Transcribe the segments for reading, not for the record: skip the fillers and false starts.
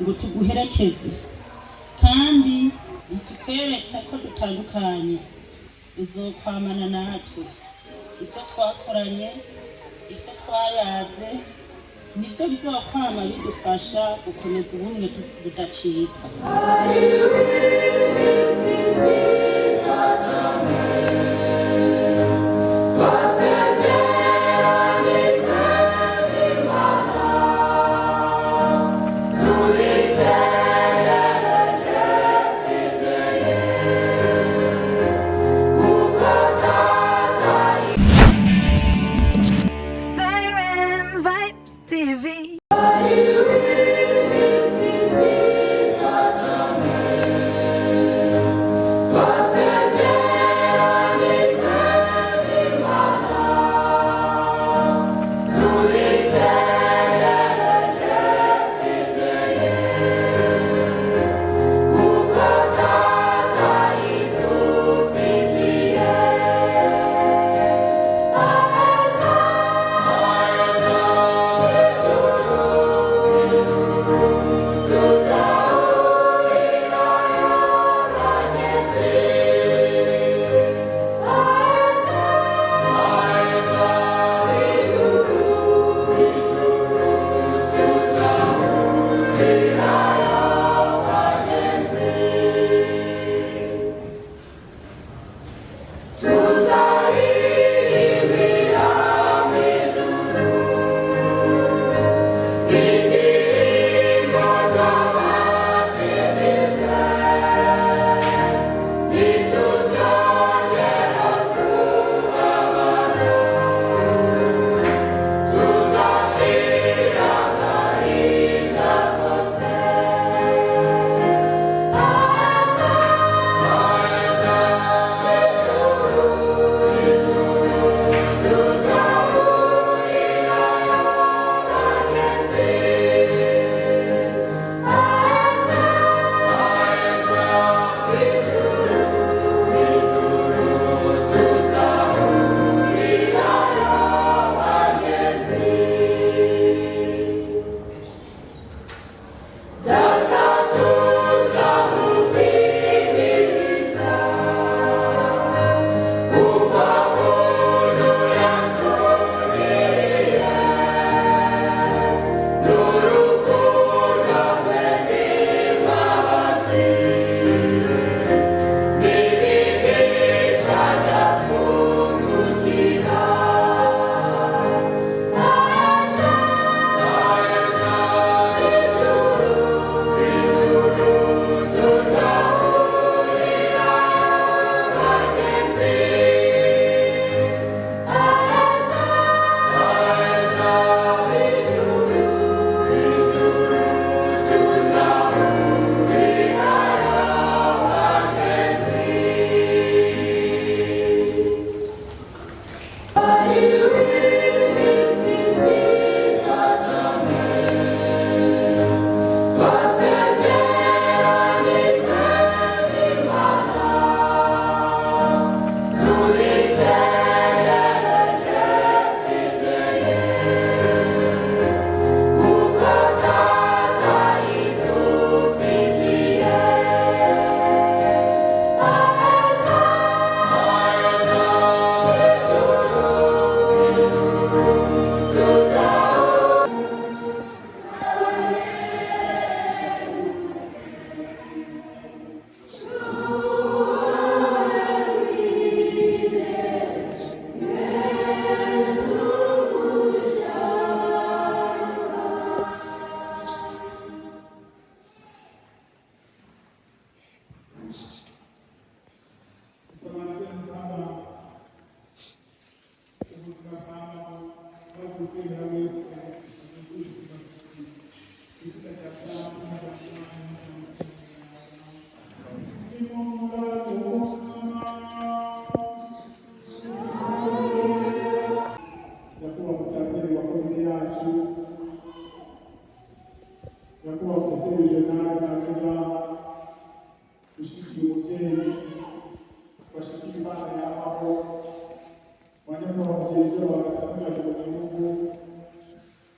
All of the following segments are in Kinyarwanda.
ngo tuguherekeze kandi tukweretse ko dutandukanye uzokwamana natwe ibyo twakoranye ibyo twayaze nibyo bizokwama bidufasha gukomeza ubumwe budacika.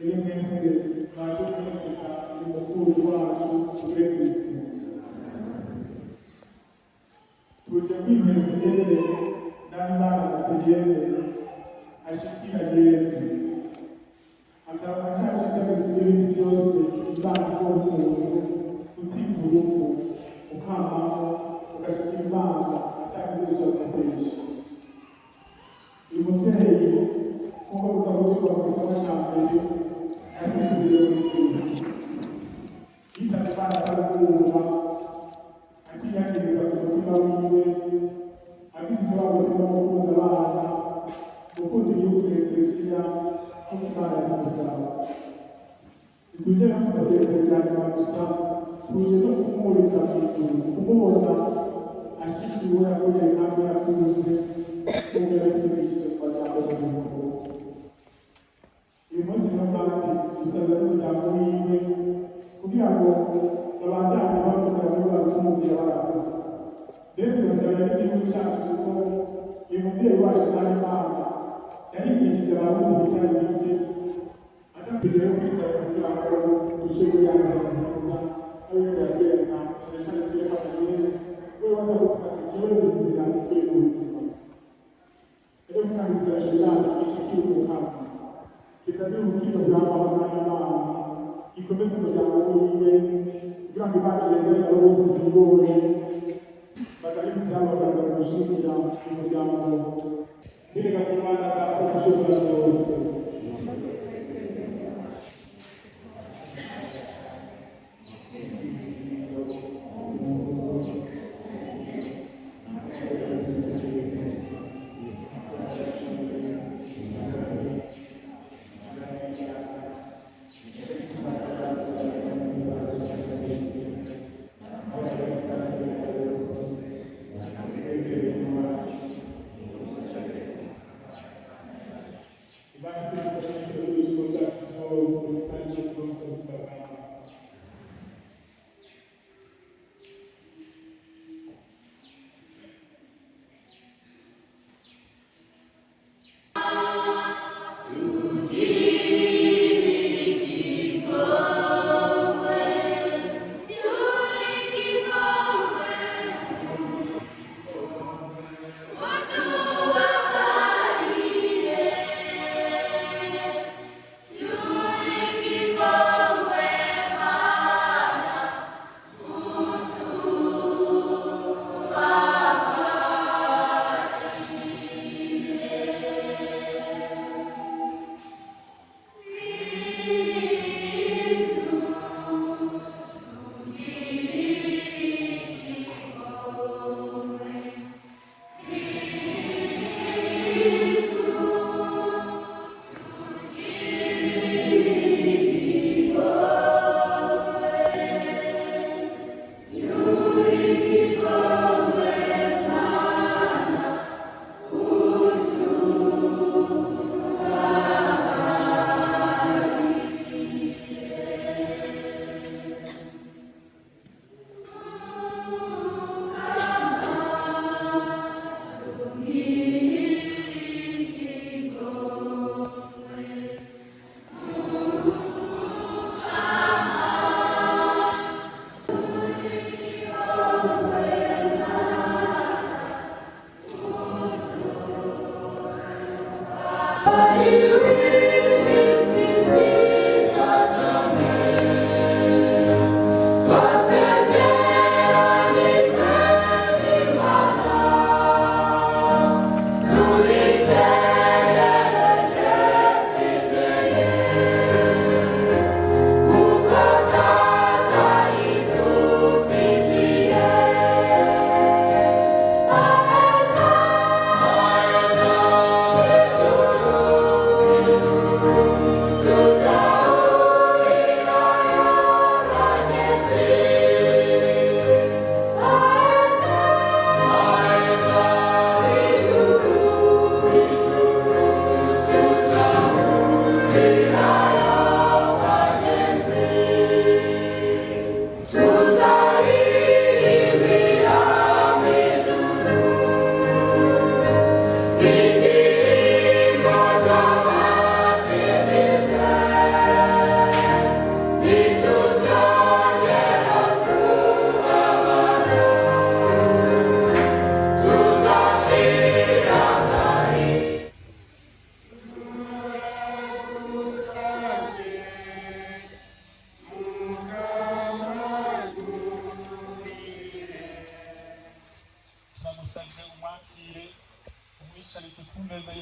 Ele pensa, mas eu tenho que estar no futuro, kwimeza ingene n'Imana bategere ashikira Yesu akaba acashitse gusubira ibintu byose Imana ikora umuntu utsinda urupfu ukamaho ugashikira Imana atabigejeje agatesha. Uyu muvyeyi nk'uko biza kuvugwa mu gisomo ca mbere yasinziriye muri Kristo yitavye Imana atarukumva akiyagiriza ku mutima wiwe afise wa mutima wo gukunda abana gukunda igihugu n'Eklesiya nk'uko Imana yabimusaba. Ntituje no kumusezerera gusa tuje no kumuriza mw'ijuru kumubona ashyigikiwe yakoze kandi yakunze kumubera twigishije ku majambo y'Umuntu. Uyu munsi rero kandi dusabwa n'umuryango wiwe kugira ngo babandanye bakomera muri wa rukumbuye barakora. Rero tugasabira n'igihugu cyacu kuko uyu muvyeyi wacu Nahimana yarigishije abarundi bitari bike atakugira yo kwisaba kugira ngo duce kuyanza nziza ariyo yagenda cyane cyane tuyafata neza we waza gufata ikibazo inzira ikwiye mu buzima. Rero gutanga igisabisho cyacu gishikira umukama kisabira ubukiro bw'abaho Nahimana gikomeze umuryango wiwe kugira ngo Imana yezere abo bose bigore bagari kubyabo bakaza gushimira umuryango bireka ku Mana data ushobora byose. Imana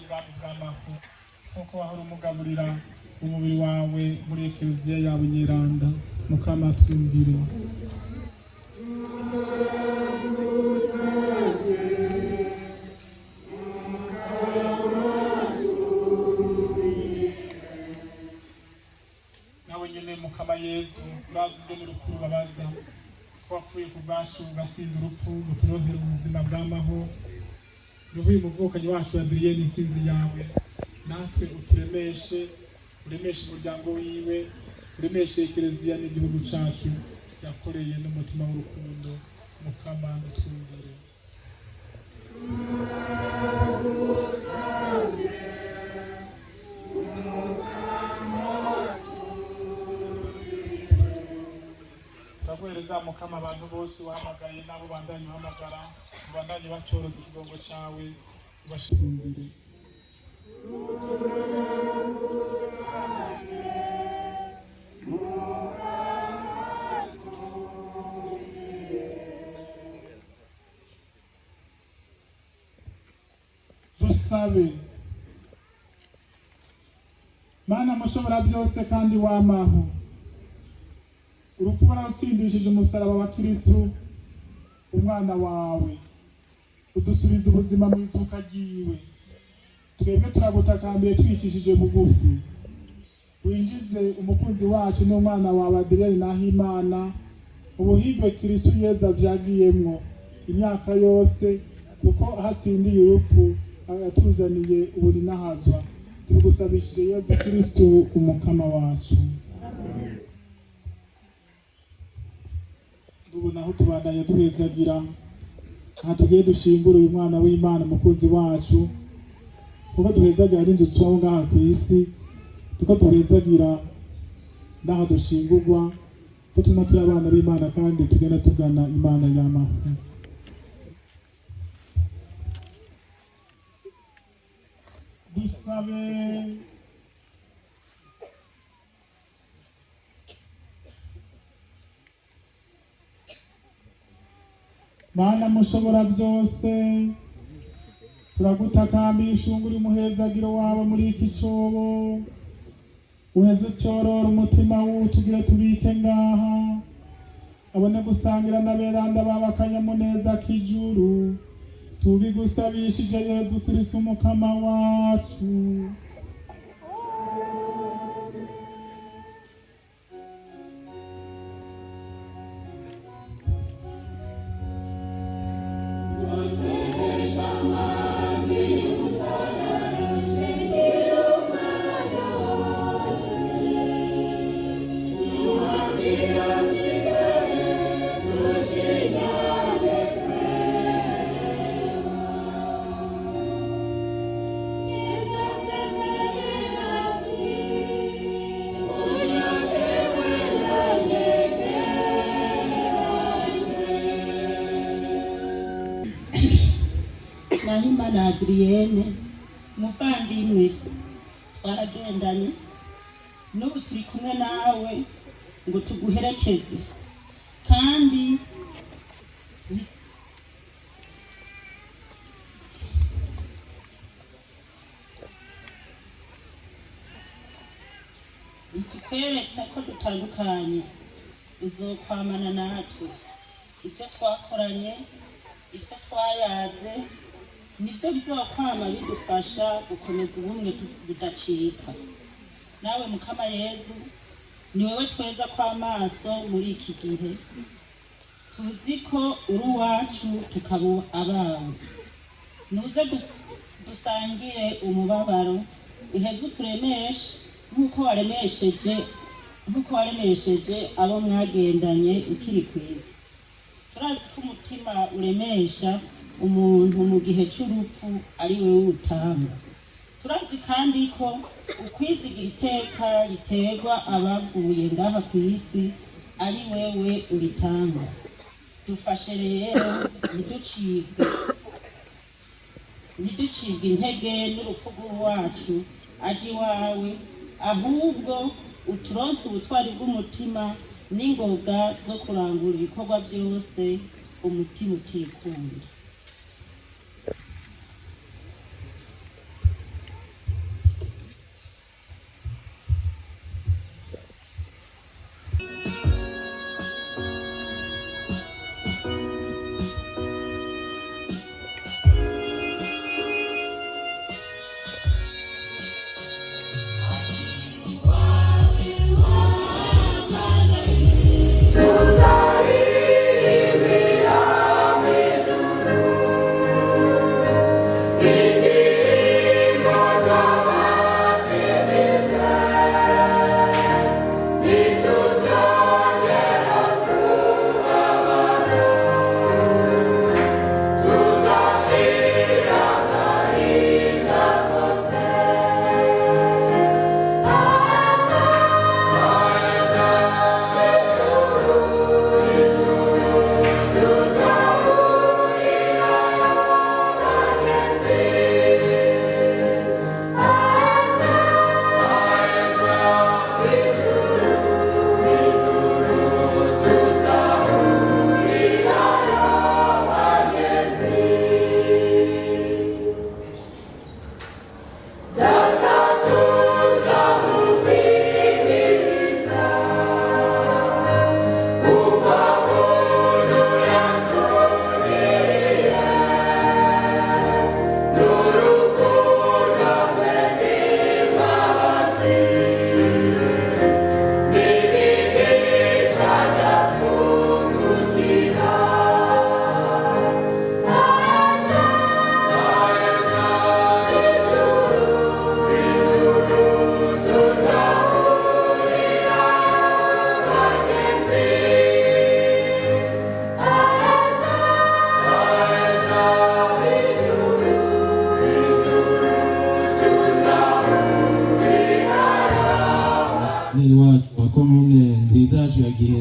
bw'ubwami bw'amaho nk'uko wahora umugaburira umubiri wawe muri ekleziya yawe nyeranda. Mukama twumvire. Nawe nyene Mukama Yezu urazi ingene urupfu rubabaza, ko wapfuye ku bwacu ugatsinda urupfu uturonkera ubuzima bw'amaho. Niho uyu muvukanyi wacu Adrien intsinzi yawe, natwe uturemeshe, uremeshe umuryango wiwe, uremeshe ekleziya n'igihugu cacu yakoreye n'umutima w'urukundo. Mukama utwumvire. Turaguhereza Mukama abantu bose wahamagaye n'abo bandanye uhamagara, ubandanye bacyoroza ikigongo cawe, ubashimire. Dusabe. Mana mushobora byose kandi wamaho, urupfu wararutsindishije umusaraba wa Kristo umwana wawe, udusubiza ubuzima mu izuka ryiwe. Twebwe turagutakambiye twicishije bugufi, winjize umukunzi wacu n'umwana wawe Adrien Nahimana ubuhigwe Kristo Yezu avyagiyemwo imyaka yose, kuko ahatsindiye urupfu yatuzaniye uburi n'ahazwa. Tugusabishije Yezu Kristo umukama wacu. Ubu naho tubandanye duhezagira, aha tugiye dushingura uyu mwana w'Imana umukunzi wacu, kuko duhezagira n'inzu tubaho ngaha ku isi, kuko duhezagira n'aha dushingurwa, ko tuma turi abana b'Imana kandi tugenda tugana Imana y'amaho. Dusabe. Mana mushobora byose, turagutakambira ishungura umuhezagiro wawe muri iki cobo, uheze utyorora umutima w'utugire tubike ngaha, abone gusangira n'aberanda bawe akanyamuneza k'ijuru. Tubigusabishije Yezu Kristo umukama wacu. Nahimana Adrienne muvandimwe, twaragendanye, n'ubu turi kumwe nawe ngo tuguherekeze, kandi tukweretse ko dutandukanye, uzokwamana natwe. Ibyo twakoranye, ibyo twayaze, nibyo bizokwama bidufasha gukomeza ubumwe budacika. Nawe Mukama Yezu, ni wewe tweza kw'amaso muri iki gihe. Tuzi ko uri uwacu tukaba abawe. Nuze dusangire umubabaro, uheze uturemeshe nk'uko waremesheje abo mwagendanye ukiri ku isi. Turazi ko umutima uremesha umuntu mu gihe cy'urupfu ari wewe utanga. Turazi kandi ko ukwizigira iteka riterwa abavuye ngaha ku isi ari wewe uritanga. Dufashe rero ntiducibwe intege n'urupfu rwacu aje iwawe, ahubwo uturonse ubutwari bw'umutima n'ingoga zo kurangura ibikorwa byose umutima utikunda.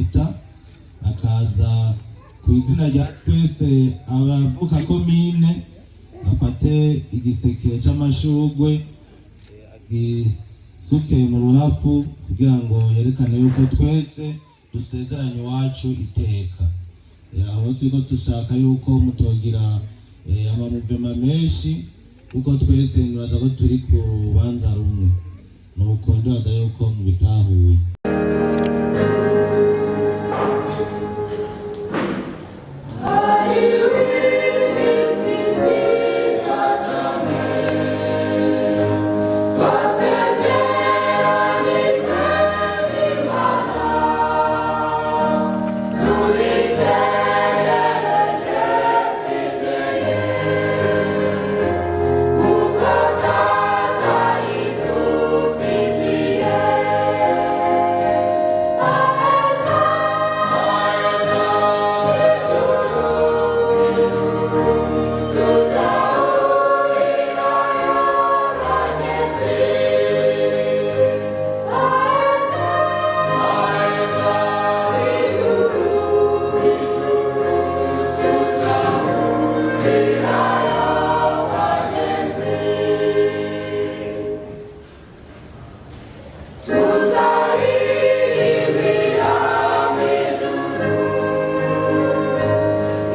leta akaza ku izina rya twese abavuka komine afate igiseke c'amashurwe agisuke mu ruhafu kugira ngo yerekane yuko twese dusezeranye iwacu iteka. Aho turiko dushaka yuko mutogira amamuvema menshi kuko twese nibaza ko turi ku rubanza rumwe, nuko ndibaza yuko mubitahuye.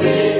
We